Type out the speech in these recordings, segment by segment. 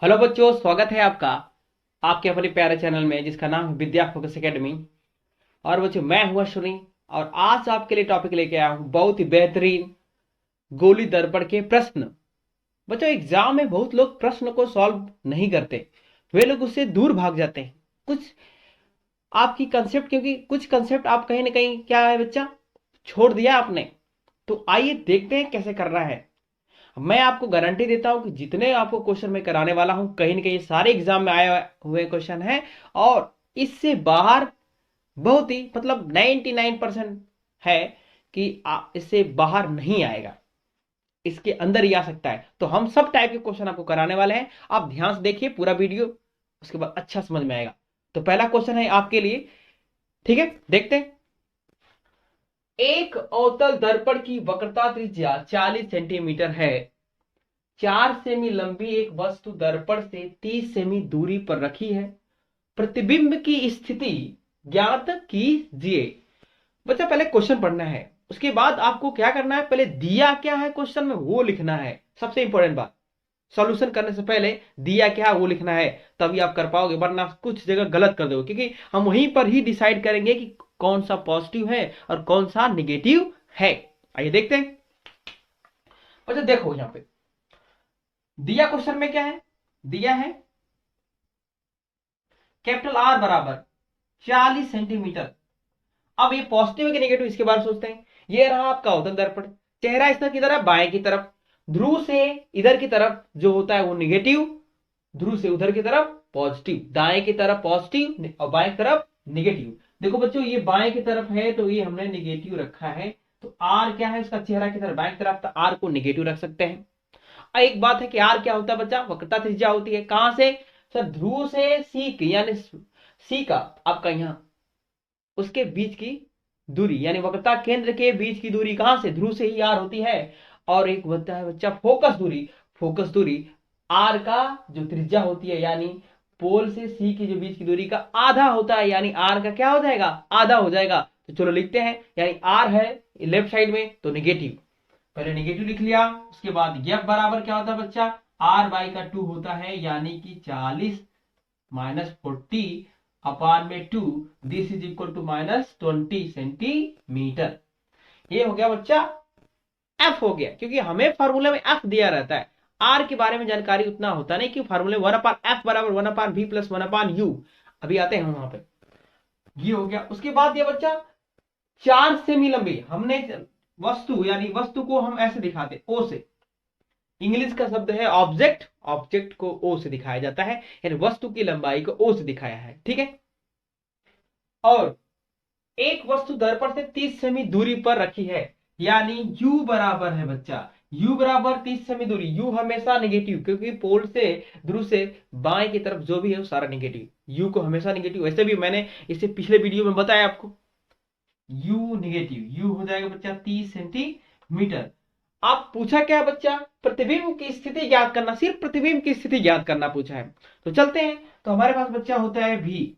Hello बच्चों, स्वागत है आपका आपके अपने प्यारे चैनल में जिसका नाम है विद्या फोकस एकेडमी। और बच्चों, मैं हूं अश्विनी और आज आपके लिए टॉपिक लेके आया हूं बहुत ही बेहतरीन गोली दर्पण के प्रश्न। बच्चों, एग्जाम में बहुत लोग प्रश्न को सॉल्व नहीं करते, वे लोग उससे दूर भाग जाते हैं। कुछ आपकी कंसेप्ट, क्योंकि कुछ कंसेप्ट आप कहीं ना कहीं क्या है बच्चा, छोड़ दिया आपने। तो आइए देखते हैं कैसे करना है। मैं आपको गारंटी देता हूं कि जितने आपको क्वेश्चन मैं कराने वाला हूं कहीं ना कहीं सारे एग्जाम में आए हुए क्वेश्चन हैं। और इससे बाहर बहुत ही मतलब 99% है कि इससे बाहर नहीं आएगा, इसके अंदर ही आ सकता है। तो हम सब टाइप के क्वेश्चन आपको कराने वाले हैं। आप ध्यान से देखिए पूरा वीडियो, उसके बाद अच्छा समझ में आएगा। तो पहला क्वेश्चन है आपके लिए, ठीक है, देखते हैं। एक अवतल दर्पण की वक्रता त्रिज्या 40 सेंटीमीटर है। 4 सेमी लंबी एक वस्तु दर्पण से 30 सेमी दूरी पर रखी है। प्रतिबिंब की स्थिति ज्ञात कीजिए। बच्चा, पहले क्वेश्चन पढ़ना है, उसके बाद आपको क्या करना है, पहले दिया क्या है क्वेश्चन में वो लिखना है। सबसे इंपॉर्टेंट बात, सॉल्यूशन करने से पहले दिया क्या है वो लिखना है, तभी आप कर पाओगे, वरना कुछ जगह गलत कर दोगे, क्योंकि हम वहीं पर ही डिसाइड करेंगे कि कौन सा पॉजिटिव है और कौन सा निगेटिव है। आइए देखते हैं। अच्छा देखो, यहां पे दिया क्वेश्चन में क्या है, दिया है कैपिटल आर बराबर 40 सेंटीमीटर। अब ये पॉजिटिव है कि नेगेटिव, इसके बारे में सोचते हैं। ये रहा आपका उत्तल दर्पण, चेहरा इसका किधर है, बाएं की तरफ। ध्रुव से इधर की तरफ जो होता है वो निगेटिव, ध्रुव से उधर की तरफ पॉजिटिव। दाएं की तरफ पॉजिटिव और बाएं की तरफ निगेटिव। देखो बच्चों, ये बाएं की तरफ है तो ये हमने निगेटिव रखा है। तो आर क्या है, इसका चेहरा की तरफ बाएं की तरफ, तो आर को निगेटिव रख सकते हैं। एक बात है कि आर क्या होता है बच्चा, वक्रता त्रिज्या होती है। कहां से सर, ध्रुव से सी की, यानी सी का आपका यहां उसके बीच की दूरी, यानी वक्रता केंद्र के बीच की दूरी कहां से, ध्रुव से ही आर होती है। और एक होता है बच्चा फोकस दूरी। फोकस दूरी आर का जो त्रिज्या होती है, यानी पोल से सी की जो बीच की दूरी का आधा होता है, यानी आर का क्या हो जाएगा, आधा हो जाएगा। तो चलो लिखते हैं, यानी आर है लेफ्ट साइड में तो निगेटिव, पहले निगेटिव लिख लिया। उसके बाद एफ बराबर क्या होता है बच्चा, आर बाई का 2 होता है, यानी कि 40 - 40 अपान में 2, this is equal to -20 centimetre. ये हो गया बच्चा, एफ हो गया, क्योंकि हमें फार्मूला में एफ दिया रहता है। आर के बारे में जानकारी उतना होता नहीं कि फार्मूले 1/f बराबर 1/v प्लस 1/u। अभी आते हैं हम वहां पे। ये हो गया। उसके बाद ये बच्चा 4 सेमी लंबी, हमने वस्तु, यानी वस्तु को हम ऐसे दिखाते ओ से, इंग्लिश का शब्द है ऑब्जेक्ट, ऑब्जेक्ट को ओ से दिखाया जाता है, यानी वस्तु की लंबाई को ओ से दिखाया है, ठीक है। और एक वस्तु दर्पण से 30 सेमी दूरी पर रखी है, यानी u बराबर है बच्चा, u बराबर 30 सेमी दूरी। u हमेशा निगेटिव, क्योंकि पोल से ध्रुव से बाएं की तरफ जो भी है वो सारा निगेटिव। u को हमेशा निगेटिव, वैसे भी मैंने इसे पिछले वीडियो में बताया आपको। u निगेटिव, u हो जाएगा बच्चा 30 सेंटीमीटर। आप पूछा क्या बच्चा, प्रतिबिंब की स्थिति ज्ञात करना, सिर्फ प्रतिबिंब की स्थिति ज्ञात करना पूछा है। तो चलते हैं, तो हमारे पास बच्चा होता है भी,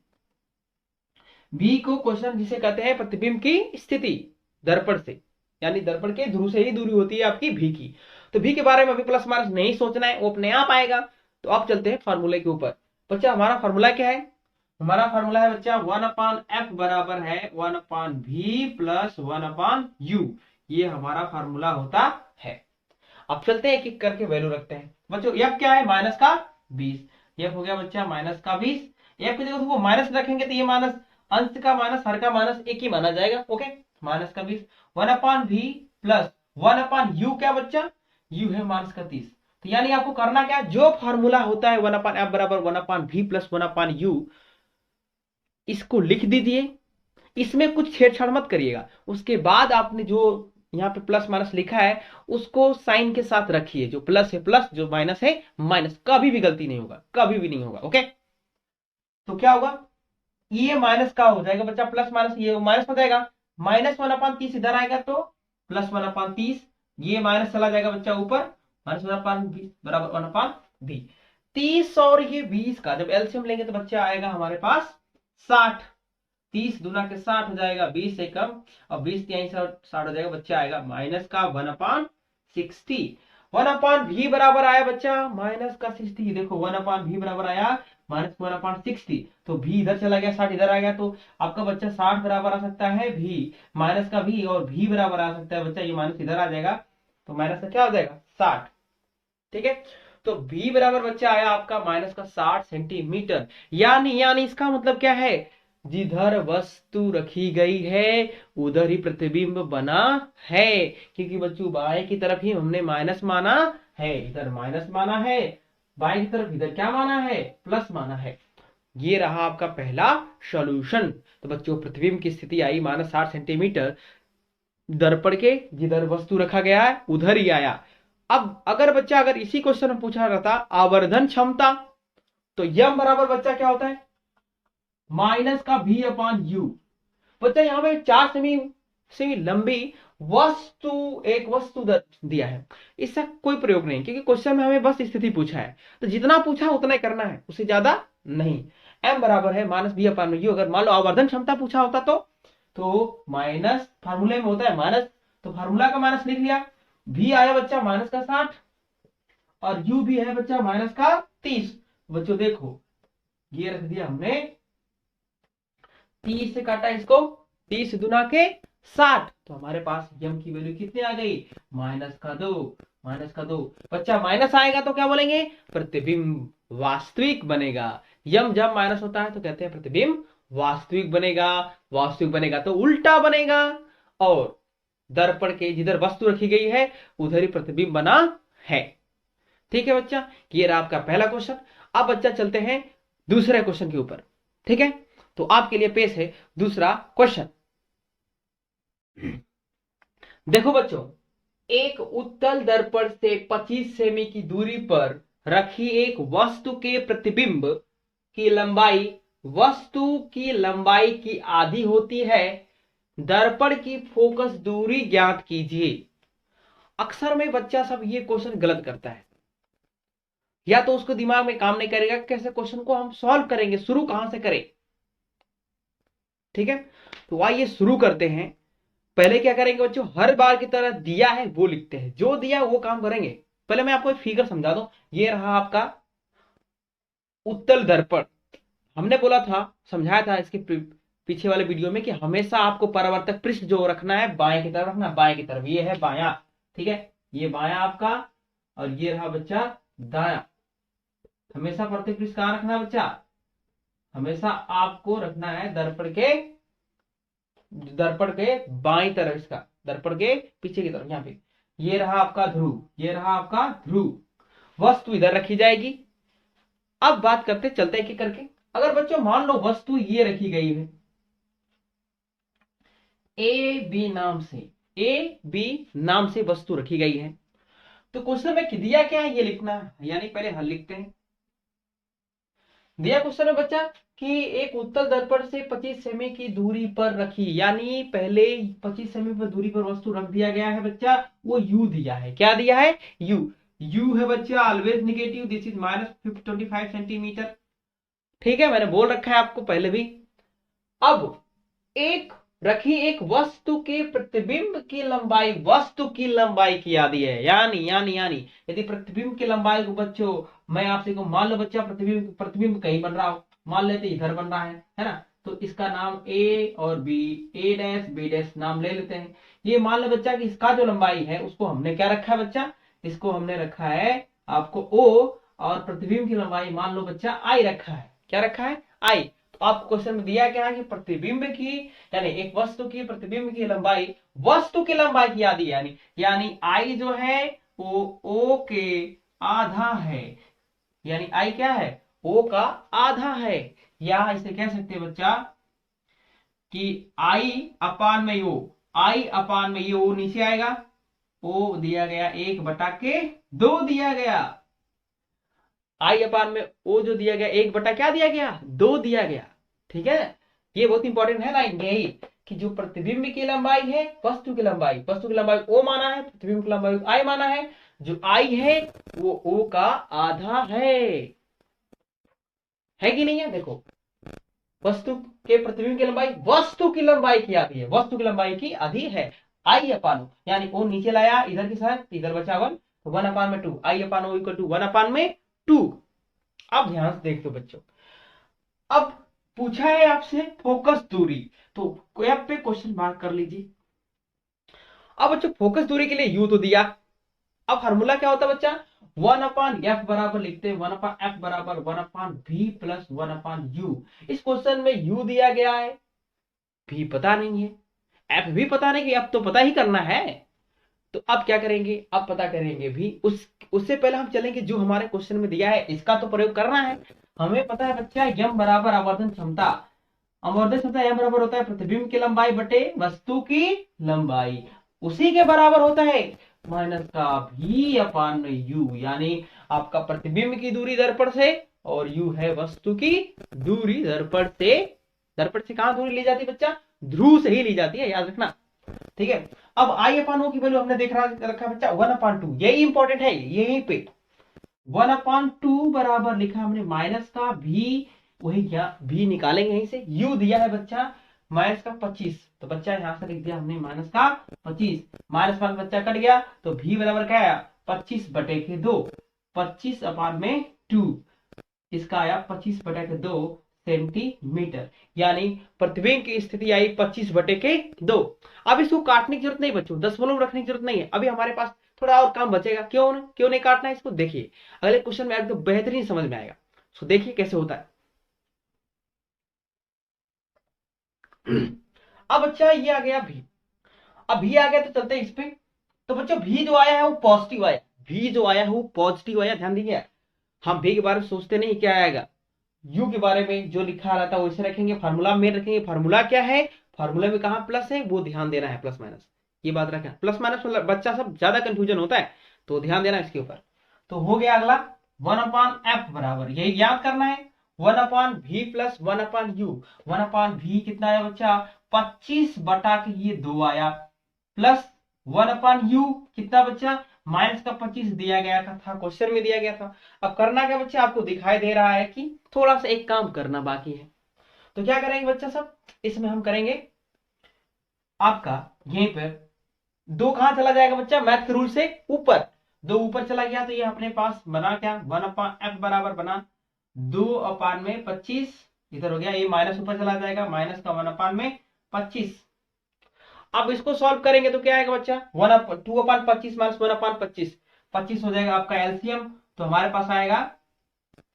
बी को क्वेश्चन जिसे कहते हैं प्रतिबिंब की स्थिति दर्पण से, यानी दर्पण के ध्रुव से ही दूरी होती है आपकी भी की। तो भी के बारे में अभी प्लस माइनस नहीं सोचना है, वो अपने आप आएगा। तो आप चलते हैं फार्मूले के ऊपर। बच्चा हमारा फार्मूला क्या है, हमारा फार्मूला है बच्चा 1/f बराबर है 1/v प्लस 1/u। ये हमारा फार्मूला होता है। अब चलते हैं एक एक करके वैल्यू रखते हैं। बच्चों एफ क्या है, -20। एफ हो गया बच्चा -20। एफ की जगह उसको माइनस रखेंगे तो ये माइनस, अंश का माइनस हर का माइनस एक ही माना जाएगा, ओके। -20 1/v प्लस 1/u, क्या बच्चा, u है -30। तो यानी आपको करना क्या, जो फार्मूला होता है 1/f बराबर 1/v प्लस 1/u, इसको लिख दीजिए। इसमें कुछ छेड़छाड़ मत करिएगा। उसके बाद आपने जो यहाँ पे प्लस माइनस लिखा है उसको साइन के साथ रखिए, जो प्लस है प्लस, जो माइनस है माइनस, कभी भी गलती नहीं होगा, कभी भी नहीं होगा, ओके। तो क्या होगा, ये माइनस का हो जाएगा बच्चा, प्लस माइनस ये माइनस हो जाएगा, -1/30 इधर आएगा तो +1/30। ये माइनस चला जाएगा बच्चा ऊपर, -1/20 बराबर 1/20। 30 और ये 20 का जब एलसीएम लेंगे तो बच्चा आएगा हमारे पास 60। 30 दूना के 60 हो जाएगा, 20 से कम, और 20 3 60 हो जाएगा, बच्चा आएगा माइनस का 1/60। 1/v बराबर आया बच्चा माइनस का 60। देखो 1/v बराबर आया माइनस 1/60। तो v इधर चला गया, 60 इधर आ गया, तो आपका बच्चा 60 बराबर आ सकता है v माइनस का v, और v बराबर आ सकता है बच्चा, ये माइनस इधर आ जाएगा तो माइनस का क्या हो जाएगा 60। ठीक है, तो v बराबर बच्चा आया आपका माइनस का 60 सेंटीमीटर। यानी इसका मतलब क्या है, जिधर वस्तु रखी गई है उधर ही प्रतिबिंब बना है, क्योंकि बच्चों बाएं की तरफ ही हमने माइनस माना है, इधर माइनस माना है, बाएं की तरफ इधर क्या माना है, प्लस माना है। ये रहा आपका पहला सॉल्यूशन। तो बच्चों प्रतिबिंब की स्थिति आई माइनस 60 सेंटीमीटर, दर्पण के जिधर वस्तु रखा गया है उधर ही आया। अब अगर बच्चा अगर इसी क्वेश्चन में पूछा रहता आवर्धन क्षमता, तो यम बराबर बच्चा क्या होता है माइनस का v/u। बच्चा यहाँ पे 4 सेमी लंबी एक वस्तु दिया है, इसका कोई प्रयोग नहीं, क्योंकि क्वेश्चन में हमें बस स्थिति पूछा है, तो जितना पूछा उतना ही करना है, उससे ज्यादा नहीं। m बराबर है माइनस v/u। अगर मान लो आवर्धन क्षमता पूछा होता तो माइनस फार्मूले में होता है माइनस, तो फार्मूला का माइनस लिख लिया। v आया बच्चा माइनस का 60 और u भी है बच्चा माइनस का 30। बच्चों देखो ये रख दिया हमने, 30 से काटा इसको, 30 दुना के 60, तो हमारे पास यम की वैल्यू कितनी आ गई माइनस का 2। माइनस का 2 बच्चा माइनस आएगा तो क्या बोलेंगे प्रतिबिंब वास्तविक बनेगा। यम जब माइनस होता है तो कहते हैं प्रतिबिंब वास्तविक बनेगा। वास्तविक बनेगा तो उल्टा बनेगा, और दर्पण के जिधर वस्तु रखी गई है उधर ही प्रतिबिंब बना है। ठीक है बच्चा, ये रहा आपका पहला क्वेश्चन। अब बच्चा चलते हैं दूसरे क्वेश्चन के ऊपर। ठीक है, तो आपके लिए पेश है दूसरा क्वेश्चन। देखो बच्चों, एक उत्तल दर्पण से 25 सेमी की दूरी पर रखी एक वस्तु के प्रतिबिंब की लंबाई वस्तु की लंबाई की आधी होती है, दर्पण की फोकस दूरी ज्ञात कीजिए। अक्सर में बच्चा सब ये क्वेश्चन गलत करता है, या तो उसको दिमाग में काम नहीं करेगा कैसे क्वेश्चन को हम सॉल्व करेंगे, शुरू कहां से करें। ठीक है, तो आइए शुरू करते हैं। पहले क्या करेंगे बच्चों, हर बार की तरह दिया है वो लिखते हैं, जो दिया वो काम करेंगे। पहले मैं आपको एक फिगर समझा दूं, ये रहा आपका उत्तल दर्पण। हमने बोला था, समझाया था इसके पीछे वाले वीडियो में कि हमेशा आपको परावर्तक पृष्ठ जो रखना है बाएं की तरफ रखना, बाएं की तरफ, ये है बायां। ठीक है, ये बायां आपका, और ये रहा बच्चा दायां। हमेशा परावर्तक पृष्ठ कहां रखना है बच्चा, हमेशा आपको रखना है दर्पण के बाईं तरफ, इसका दर्पण के पीछे की तरफ, यहाँ पे ये रहा आपका ध्रुव, ये रहा आपका ध्रुव, वस्तु इधर रखी जाएगी। अब बात करते चलते एक एक करके। अगर बच्चों मान लो वस्तु ये रखी गई है ए बी नाम से वस्तु रखी गई है, तो क्वेश्चन में दिया क्या है ये लिखना है, यानी पहले हल लिखते हैं। दिया क्वेश्चन में बच्चा कि एक उत्तल दर्पण से 25 सेमी की दूरी पर रखी, यानी पहले 25 सेमी पर दूरी पर वस्तु रख दिया गया है बच्चा, वो u दिया है। क्या दिया है u है बच्चा always negative, this is minus 25 centimetre. ठीक है, मैंने बोल रखा है आपको पहले भी। अब एक वस्तु के प्रतिबिंब की लंबाई वस्तु की लंबाई की आधी है, यानी यदि प्रतिबिंब की लंबाई को बच्चों मैं आपसे को मान लो बच्चा प्रतिबिंब कहीं बन रहा हो, मान लेते इधर बन रहा है ना, तो इसका नाम ए और बी, ए डैश बी डैश नाम ले लेते हैं। ये मान लो बच्चा कि इसका जो लंबाई है उसको हमने क्या रखा है बच्चा, इसको हमने रखा है आपको ओ, और प्रतिबिंब की लंबाई मान लो बच्चा आई रखा है। क्या रखा है आई। तो आपको क्वेश्चन में दिया क्या है कि प्रतिबिंब की, यानी एक वस्तु की प्रतिबिंब की लंबाई वस्तु की लंबाई की आधी, यानी आई जो है वो ओ के आधा है, यानी आई क्या है ओ का आधा है। या इसे कह सकते हैं बच्चा कि आई अपान में ओ, आई अपान में ये ओ नीचे आएगा, ओ दिया गया 1/2 दिया गया, आई अपान में ओ जो दिया गया 1 क्या दिया गया 2 दिया गया। ठीक है, ये बहुत इंपॉर्टेंट है लाइन यही कि जो प्रतिबिंब की लंबाई है वस्तु की लंबाई ओ माना है, प्रतिबिंब की लंबाई आई माना है, जो आई है वो ओ का आधा है कि नहीं है। देखो वस्तु के प्रतिबिंब की लंबाई वस्तु की लंबाई की आधी है, वस्तु की लंबाई की आधी है आई अपान, यानी ओ नीचे लाया इधर की साइड, इधर बचा 1, तो 1/2 I/O = 1/2। अब ध्यान से देख दो बच्चों, अब पूछा है आपसे फोकस दूरी, तो वेब पे क्वेश्चन मार्क कर लीजिए। अब बच्चों फोकस दूरी के लिए यू तो दिया, अब फार्मूला क्या होता है बच्चा, 1/f बराबर लिखते हैं 1/f बराबर 1/v प्लस 1/u। इस क्वेश्चन में u दिया गया है, v पता नहीं है, f भी पता नहीं, कि अब तो पता ही करना है। तो अब क्या करेंगे, अब पता करेंगे भी, उससे पहले हम चलेंगे जो हमारे क्वेश्चन में दिया है इसका तो प्रयोग करना है। हमें पता है बच्चा यम बराबर आवर्धन क्षमता, आवर्धन क्षमता यम बराबर होता है प्रतिबिंब की लंबाई बटे वस्तु की लंबाई, उसी के बराबर होता है माइनस का भी अपान यू, यानी आपका प्रतिबिंब की दूरी दर्पण से और यू है वस्तु की दूरी दर्पण से। दर्पण से कहां दूरी ली जाती है बच्चा, ध्रुव से ही ली जाती है, याद रखना। ठीक है, अब I/O की वैल्यू हमने देख रखा बच्चा 1/2, यही इंपॉर्टेंट है, यहीं पे 1/2 बराबर लिखा हमने माइनस का भी, वही क्या भी निकालेंगे यहीं से, u दिया है बच्चा माइनस का 25, तो बच्चा यहां से लिख दिया हमने माइनस का 25, माइनस माइनस बच्चा कट गया, तो v बराबर क्या आया 25/2, 25/2, इसका आया 25/2 सेंटीमीटर, यानी प्रतिबिंब की स्थिति आई 25/2। अब इसको काटने की जरूरत नहीं बच्चों, दशमलव रखने की जरूरत नहीं है, अभी हमारे पास थोड़ा और काम बचेगा, क्यों नहीं काटना है इसको, देखिए अगले क्वेश्चन में एकदम बेहतरीन समझ में आएगा। सो देखिए कैसे होता है। अब बच्चा ये आ गया भी, अब भी आ गया तो चलते हैं इस पे। तो बच्चों भी जो आया है वो पॉजिटिव आया, भी जो आया है वो पॉजिटिव आया, ध्यान दीजिए। हम भी के बारे में सोचते नहीं क्या आएगा, यू के बारे में जो लिखा रहता है वैसे रखेंगे, फार्मूला में रखेंगे, फार्मूला क्या है, फार्मूला में कहां प्लस है वो ध्यान देना है, प्लस माइनस, ये बात रखना, प्लस माइनस मतलब बच्चा सब ज्यादा कंफ्यूजन होता है, तो ध्यान देना इसके ऊपर। तो हो गया अगला 1/f बराबर, यही याद करना है 1/v प्लस 1/u। 1/v कितना आया बच्चा 25/2 आया, प्लस 1/u कितना बच्चा माइनस का 25 दिया गया था, क्वेश्चन में दिया गया था। अब करना क्या बच्चा, आपको दिखाई दे रहा है कि थोड़ा सा एक काम करना बाकी है, तो क्या करेंगे बच्चा सब, इसमें हम करेंगे आपका यहीं पर दो कहां चला जाएगा बच्चा, मैथ रूल से ऊपर, दो ऊपर चला गया, तो ये अपने पास बना क्या 1/f बराबर बना 2/25, इधर हो गया, ये माइनस ऊपर चला जाएगा, माइनस का 1/25। अब इसको सॉल्व करेंगे तो क्या आएगा बच्चा 2/25 माइनस 1/25, 25 हो जाएगा आपका एलसीएम, तो हमारे पास आएगा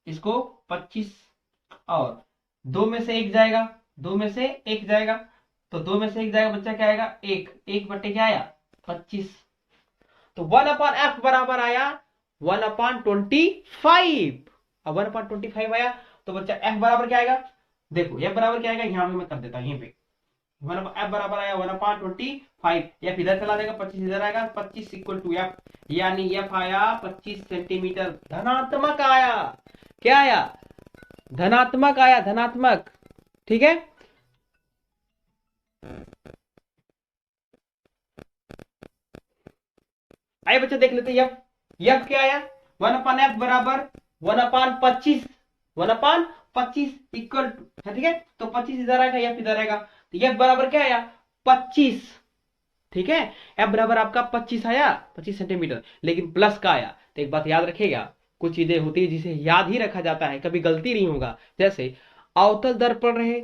इसको 25, और दो में से एक जाएगा, दो में से एक जाएगा, तो दो में से एक जाएगा बच्चा, क्या आएगा एक बट्टे क्या आया 25, तो 1/f बराबर आया 1/25। अब 1/25 आया तो बच्चा f बराबर क्या आएगा, देखो f बराबर क्या आएगा, यहां पे मैं कर देता हूं, यहीं पे f बराबर आया 1/25, f इधर चला जाएगा, 25 इधर आएगा, 25 इक्वल टू f, यानी f आया 25 सेंटीमीटर, धनात्मक आया, क्या आया धनात्मक आया, धनात्मक। ठीक है, आइए बच्चे देख लेते हैं यफ क्या आया 1/f बराबर 1/25, 1/25 इक्वल टू, ठीक है, तो 25 इधर आएगा, यफ इधर आएगा, तो यफ बराबर क्या आया 25। ठीक है, एफ बराबर आपका 25 आया, 25 सेंटीमीटर, लेकिन प्लस का आया, तो एक बात याद रखेगा, कुछ चीजें होती है जिसे याद ही रखा जाता है, कभी गलती नहीं होगा। जैसे अवतल दर्पण रहे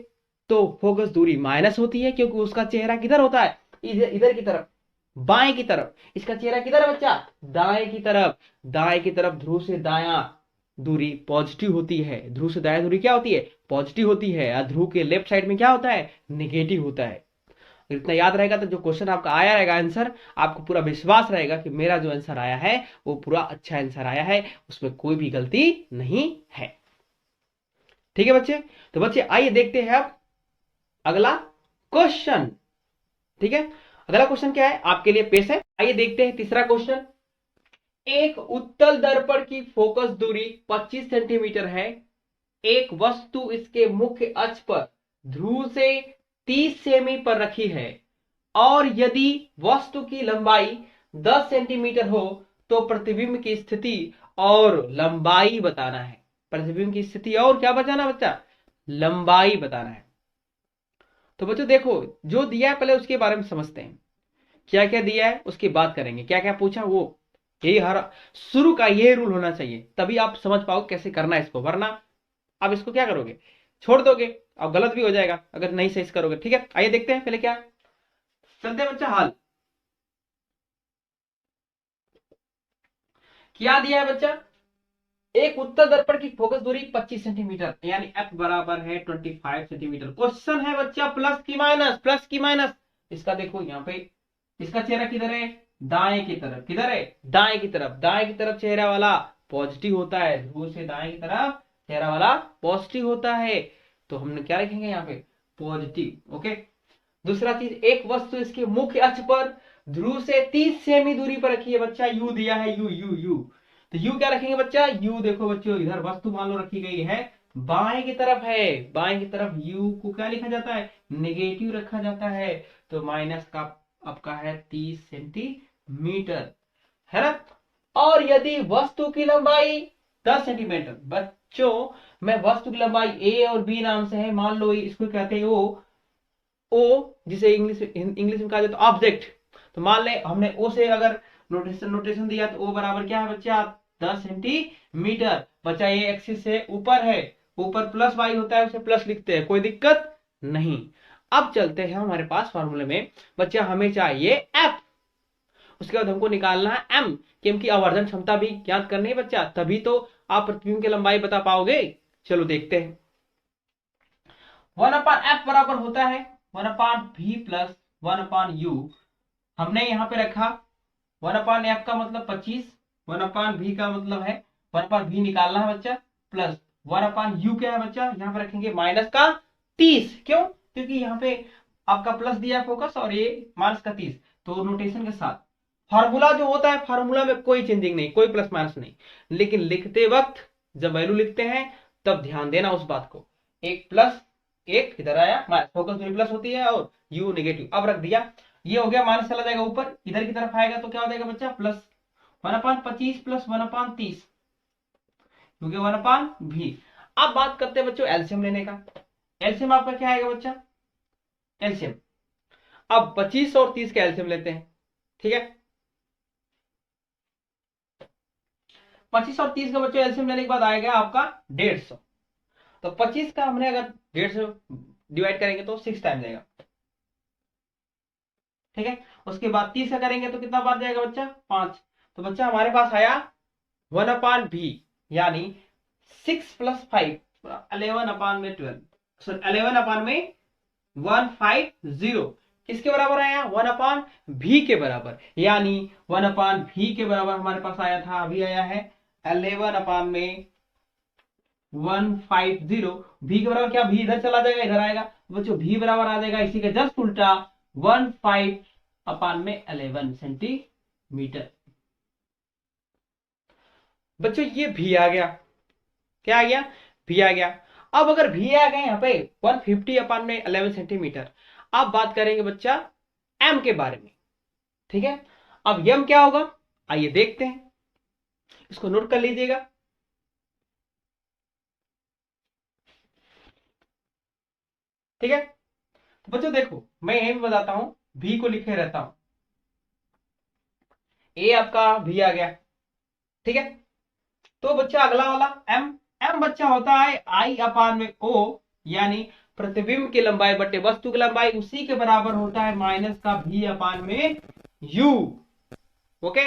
तो फोकस दूरी माइनस होती है, क्योंकि उसका चेहरा किधर होता है, इधर की तरफ, बाएं की तरफ, इसका चेहरा किधर है बच्चा दाएं की तरफ, दाएं की तरफ ध्रुव से दायां दूरी पॉजिटिव होती है, ध्रुव से दायां दूरी क्या होती है पॉजिटिव होती है, और ध्रुव के लेफ्ट साइड में क्या होता है निगेटिव होता है। इतना याद रहेगा तो जो क्वेश्चन आपका आया रहेगा आंसर, आपको पूरा विश्वास रहेगा कि मेरा जो आंसर आया है वो पूरा अच्छा आंसर आया है, उसमें कोई भी गलती नहीं है। ठीक है बच्चे, तो बच्चे आइए देखते हैं अब अगला क्वेश्चन। ठीक है, अगला क्वेश्चन क्या है आपके लिए पेश है, आइए देखते हैं तीसरा क्वेश्चन। एक उत्तल दर्पण की फोकस दूरी 25 सेंटीमीटर है, एक वस्तु इसके मुख्य अक्ष पर ध्रुव से 30 सेमी पर रखी है, और यदि वस्तु की लंबाई 10 सेंटीमीटर हो तो प्रतिबिंब की स्थिति और लंबाई बताना है। प्रतिबिंब की स्थिति और क्या बताना बच्चा लंबाई बताना है। तो बच्चों देखो जो दिया है पहले उसके बारे में समझते हैं, क्या क्या दिया है उसकी बात करेंगे, क्या क्या पूछा वो यही हर शुरू का ये रूल होना चाहिए, तभी आप समझ पाओ कैसे करना है इसको, वरना आप इसको क्या करोगे, छोड़ दोगे, अब गलत भी हो जाएगा अगर नहीं सही से करोगे। ठीक है, आइए देखते हैं पहले क्या है। चलते हैं बच्चा हाल, क्या दिया है बच्चा, एक उत्तर दर्पण की फोकस दूरी 25 सेंटीमीटर यानी एफ बराबर है 25 सेंटीमीटर। क्वेश्चन है बच्चा प्लस की माइनस, प्लस की माइनस। इसका देखो यहाँ पे, इसका चेहरा किधर है, दाएं की तरफ, किधर है, दाएं की तरफ। दाएं की तरफ चेहरा वाला पॉजिटिव होता है, ध्रुव से दाएं की तरफ चेहरा वाला पॉजिटिव होता है, तो हमने क्या लिखेंगे यहाँ पे, पॉजिटिव। ओके, दूसरा चीज, एक वस्तु इसके मुख्य अक्ष पर ध्रुव से 30 सेमी दूरी पर रखी है बच्चा, यू दिया है, यू यू यू, तो यू क्या रखेंगे बच्चा, यू देखो बच्चों इधर वस्तु मान लो रखी गई है बाएं की तरफ है, बाएं की तरफ यू को क्या लिखा जाता है, नेगेटिव रखा जाता है, तो माइनस का आपका है 30 सेंटीमीटर, है ना। और यदि वस्तु की लंबाई 10 सेंटीमीटर, बच्चों मैं वस्तु की लंबाई ए और बी नाम से है, मान लो इसको कहते हैं ओ, जिसे इंग्लिश में कहा जाता है ऑब्जेक्ट, तो मान ले हमने ओ से अगर नोटेशन दिया तो ओ बराबर क्या है बच्चा, 10 सेंटीमीटर। बच्चा ये एक्सिस से ऊपर है, ऊपर प्लस वाई होता है, उसे प्लस लिखते हैं, कोई दिक्कत नहीं। अब चलते हैं हमारे पास फॉर्मूले में, बच्चा हमें चाहिए एफ, उसके बाद हमको निकालना है एम, कि एम की आवर्धन क्षमता भी ज्ञात करनी है बच्चा, तभी तो आप प्रतिबिंब की लंबाई बता पाओगे। चलो देखते हैं, 1/f बराबर होता है 1/v प्लस 1/u। हमने यहां पे रखा 1/f का मतलब 25, 1/v का मतलब है 1/v निकालना है बच्चा, प्लस 1/u क्या है बच्चा, यहां पे रखेंगे माइनस का 30, क्यों, क्योंकि यहाँ पे आपका प्लस दिया है फोकस और ये माइनस का 30, तो नोटेशन के साथ फार्मूला जो होता है, फार्मूला में कोई चेंजिंग नहीं, कोई प्लस माइनस नहीं, लेकिन लिखते वक्त जब वैल्यू लिखते हैं तब ध्यान देना उस बात को, एक प्लस एक इधर आया, फोकस दूरी प्लस होती है और यू नेगेटिव, अब रख दिया, ये हो गया माइनस चला जाएगा ऊपर, इधर की तरफ आएगा तो क्या हो जाएगा बच्चा, प्लस 1/25 प्लस 1/30, क्योंकि 1/v। अब बात करते हैं बच्चों एलसीएम लेने का, एलसीएम आपका क्या आएगा बच्चा, एलसीएम, अब 25 और 30 का एलसीएम लेते हैं, ठीक है, 25 और 30 का बच्चों एलसीएम लेने के बाद आएगा आपका 150, तो 25 का हमने अगर 150 डिवाइड करेंगे तो 6 टाइम जाएगा, ठीक है, उसके बाद 30 का करेंगे तो कितना बार जाएगा बच्चा, 5, तो बच्चा हमारे पास आया 1/v यानी 6 प्लस 5 11/12, सॉरी 11/150, किसके बराबर आया, 1/v के बराबर, यानी 1/v के बराबर हमारे पास आया था, अभी आया है 11/150, v के बराबर क्या, v इधर चला जाएगा, इधर आएगा, बच्चों v बराबर आ जाएगा इसी के जस्ट उल्टा 15/11 सेंटीमीटर। बच्चों ये v आ गया, क्या आ गया, v आ गया। अब अगर v आ गया यहाँ पे 150/11 सेंटीमीटर, अब बात करेंगे बच्चा m के बारे में, ठीक है, अब m क्या होगा, आइए देखते हैं, इसको नोट कर लीजिएगा, ठीक है, तो बच्चों देखो मैं यही बताता हूं, v को लिखे रहता हूं, a आपका v आ गया, ठीक है, तो बच्चा अगला वाला m, m बच्चा होता है I/o, यानी प्रतिबिंब की लंबाई बटे वस्तु की लंबाई, उसी के बराबर होता है माइनस का v/u। ओके,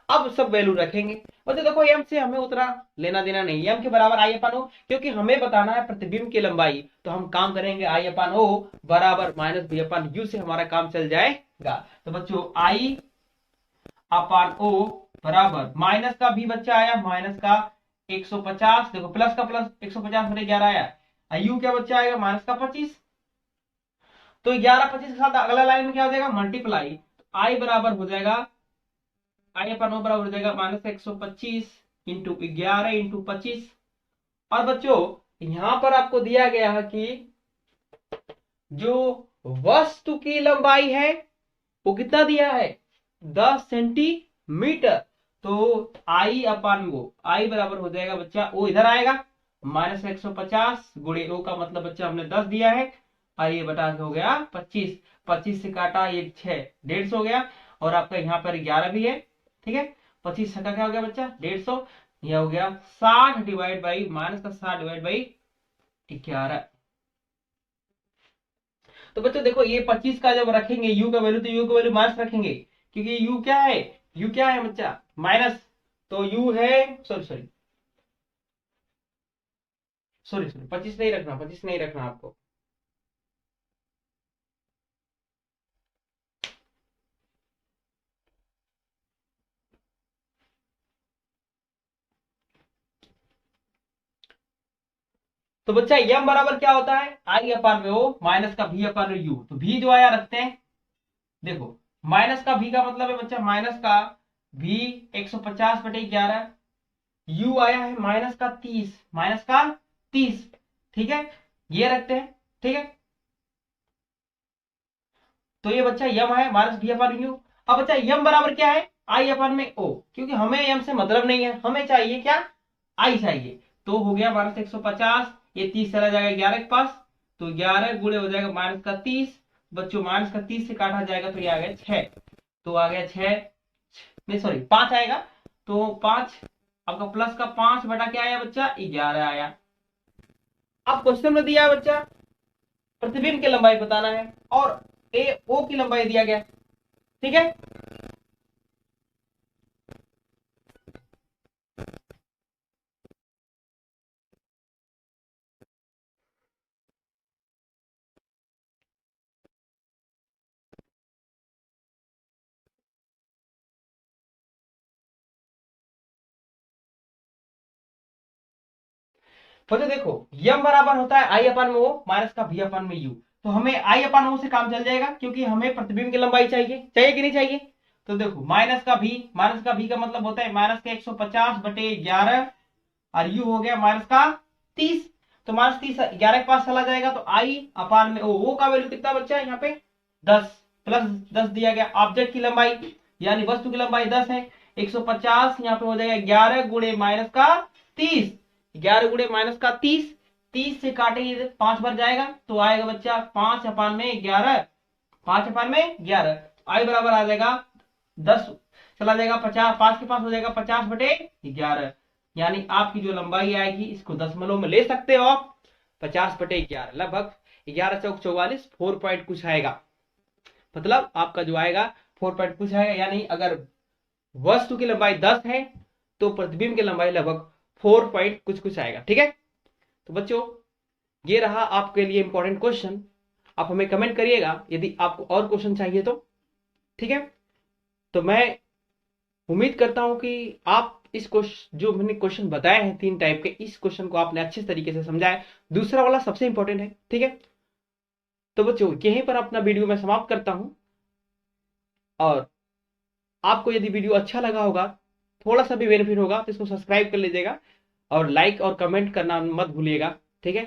अब सब वैल्यू रखेंगे, बच्चे देखो m से हमें उतना लेना देना नहीं, m के बराबर I/o, क्योंकि हमें बताना है प्रतिबिंब की लंबाई, तो हम काम करेंगे I/o बराबर माइनस v/u से हमारा काम चल जाएगा। तो बच्चों I/o बराबर माइनस का भी बच्चा आया, माइनस का 150, देखो प्लस का प्लस 150 बटे 11 आया, यू क्या बच्चा आएगा, माइनस का 25, तो 11 25 के साथ अगला लाइन में क्या हो जाएगा, मल्टीप्लाई, आई बराबर हो जाएगा, I/o बराबर हो जाएगा माइनस 125 इंटू 11 इंटू 25, और बच्चों यहां पर आपको दिया गया है कि जो वस्तु की लंबाई है वो कितना दिया है, 10 सेंटीमीटर, तो I/o, आई बराबर हो जाएगा बच्चा, ओ इधर आएगा, माइनस 150 गुणे ओ का मतलब बच्चा हमने 10 दिया है, और ये बटा हो गया 25, 25 से काटा ये 6, 150 हो गया, और आपका यहाँ पर 11 भी है, ठीक है, 25 का क्या हो गया बच्चा 150, यह हो गया 60 डिवाइड बाई माइनस का 60 डिवाइड बाई 11। तो बच्चों देखो ये 25 का जब रखेंगे u का वैल्यू, तो u का वैल्यू माइनस रखेंगे, क्योंकि u क्या है, u क्या है बच्चा माइनस, तो u है सॉरी सॉरी सॉरी सॉरी 25 नहीं रखना, 25 नहीं रखना आपको। तो बच्चा यम बराबर क्या होता है, आई अपान में ओ माइनस का भी अपान में यू। तो भी जो आया रखते हैं, देखो माइनस का भी का मतलब है बच्चा माइनस का भी 150/11, यू आया है माइनस का 30, माइनस का 30, ठीक है ये रखते हैं, ठीक है। तो ये बच्चा यम है माइनस भी अपान यू। अब बच्चा यम बराबर क्या है, आई अपान में ओ, क्योंकि हमें यम से मतलब नहीं है, हमें चाहिए क्या, आई चाहिए। तो हो गया माइनस 150, ये 30 चला जाएगा 11 के पास, तो 11 गुणे हो जाएगा माइनस का 30, बच्चों माइनस का 30 से काटा जाएगा तो ये आ गया 6, तो आ गया 6 नहीं सॉरी 5 आएगा, तो 5 आपका प्लस का 5 बटा क्या आया बच्चा 11 आया। अब क्वेश्चन में दिया है बच्चा प्रतिबिंब की लंबाई बताना है और ए ओ की लंबाई दिया गया, ठीक है। तो देखो यम बराबर होता है आई अपान में ओ माइनस का भी अपान में यू, तो हमें आई अपान ओ से काम चल जाएगा, क्योंकि हमें प्रतिबिंब की लंबाई चाहिए, चाहिए कि नहीं चाहिए। तो देखो माइनस का भी का मतलब होता है माइनस का 150/11 और यू हो गया माइनस का 30, तो माइनस 30 11 के पास चला जाएगा, तो आई अपान में ओ का वैल्यू कितना बच्चा है यहाँ पे 10, प्लस 10 दिया गया, ऑब्जेक्ट की लंबाई यानी वस्तु की लंबाई 10 है, 150 यहाँ पे हो जाएगा 11 गुणे माइनस का 30, 11 गुणे माइनस का 30, 30 से काटेंगे 5 बार जाएगा, तो आएगा बच्चा 5 अपान में 11, 5 अपान में 11, आई बराबर आ जाएगा 10 चला जाएगा 50, 5 के पास हो जाएगा 50/11, यानी आपकी जो लंबाई आएगी इसको दशमलव में ले सकते हो आप, 50/11 लगभग 11 चौक 44, 4 पॉइंट कुछ आएगा, मतलब आपका जो आएगा 4 पॉइंट कुछ आएगा, यानी अगर वस्तु की लंबाई 10 है तो प्रतिबिंब की लंबाई लगभग 4 पॉइंट कुछ कुछ आएगा, ठीक है। तो बच्चों ये रहा आपके लिए इंपॉर्टेंट क्वेश्चन, आप हमें कमेंट करिएगा यदि आपको और क्वेश्चन चाहिए तो, ठीक है। तो मैं उम्मीद करता हूं कि आप इस क्वेश्चन जो मैंने क्वेश्चन बताए हैं 3 टाइप के, इस क्वेश्चन को आपने अच्छे तरीके से समझा है, दूसरा वाला सबसे इंपॉर्टेंट है, ठीक है। तो बच्चों यहीं पर अपना वीडियो मैं समाप्त करता हूं, और आपको यदि वीडियो अच्छा लगा होगा, थोड़ा सा भी बेनिफिट होगा, तो इसको सब्सक्राइब कर लीजिएगा और लाइक और कमेंट करना मत भूलिएगा, ठीक है।